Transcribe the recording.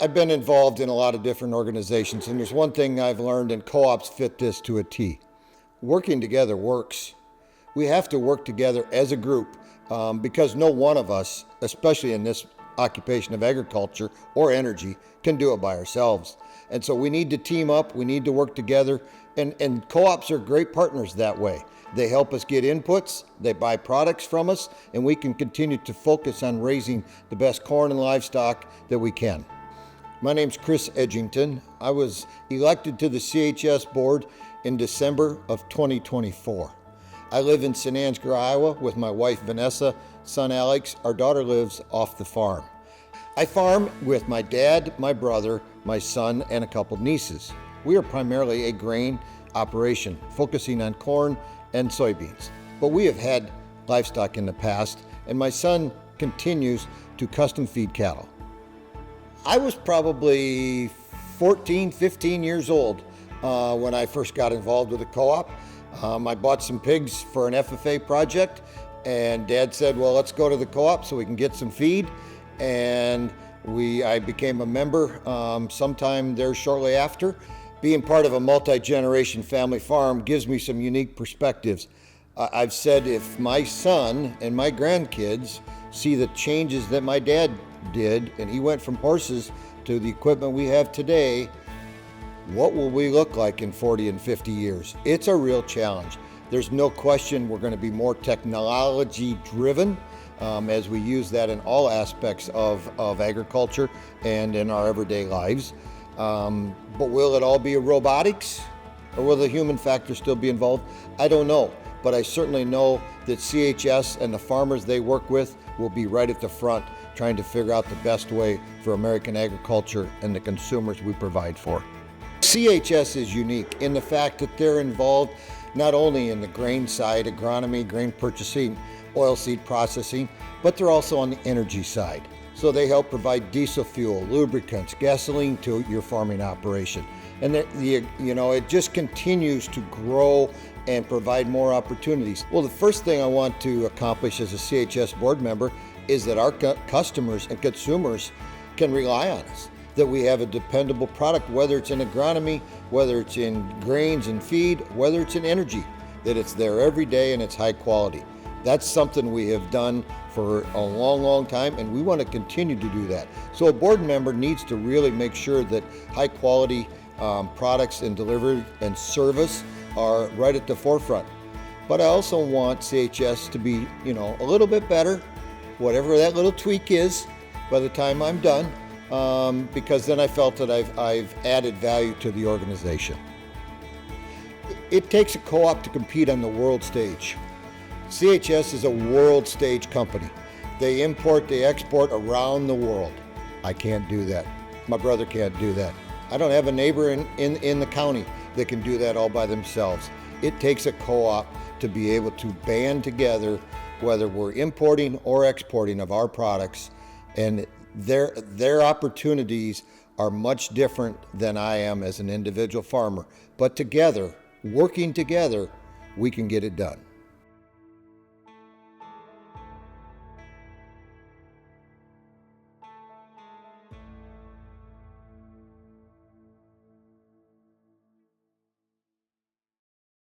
I've been involved in a lot of different organizations, and there's one thing I've learned, and co-ops fit this to a T. Working together works. We have to work together as a group because no one of us, especially in this occupation of agriculture or energy, can do it by ourselves. And so we need to team up, we need to work together, and co-ops are great partners that way. They help us get inputs, they buy products from us, and we can continue to focus on raising the best corn and livestock that we can. My name's Chris Edgington. I was elected to the CHS Board in December of 2024. I live in St. Ansgar, Iowa with my wife Vanessa, son Alex. Our daughter lives off the farm. I farm with my dad, my brother, my son, and a couple nieces. We are primarily a grain operation, focusing on corn and soybeans. But we have had livestock in the past, and my son continues to custom feed cattle. I was probably 14, 15 years old when I first got involved with a co-op. I bought some pigs for an FFA project, and Dad said, well, let's go to the co-op so we can get some feed. And I became a member sometime there shortly after. Being part of a multi-generation family farm gives me some unique perspectives. I've said if my son and my grandkids see the changes that my dad did, and he went from horses to the equipment we have today, what will we look like in 40 and 50 years? It's a real challenge. There's no question we're going to be more technology driven as we use that in all aspects of agriculture and in our everyday lives. But will it all be robotics, or will the human factor still be involved? I don't know, but I certainly know that CHS and the farmers they work with will be right at the front trying to figure out the best way for American agriculture and the consumers we provide for. CHS is unique in the fact that they're involved not only in the grain side, agronomy, grain purchasing, oilseed processing, but they're also on the energy side. So they help provide diesel fuel, lubricants, gasoline to your farming operation. And it just continues to grow and provide more opportunities. Well, the first thing I want to accomplish as a CHS board member is that our customers and consumers can rely on us, that we have a dependable product, whether it's in agronomy, whether it's in grains and feed, whether it's in energy, that it's there every day and it's high quality. That's something we have done for a long, long time, and we want to continue to do that. So a board member needs to really make sure that high quality products and delivery and service are right at the forefront. But I also want CHS to be, a little bit better, whatever that little tweak is by the time I'm done, because then I felt that I've added value to the organization. It takes a co-op to compete on the world stage. CHS is a world stage company. They import, they export around the world. I can't do that. My brother can't do that. I don't have a neighbor in the county that can do that all by themselves. It takes a co-op to be able to band together, whether we're importing or exporting of our products, and their opportunities are much different than I am as an individual farmer. But together, working together, we can get it done.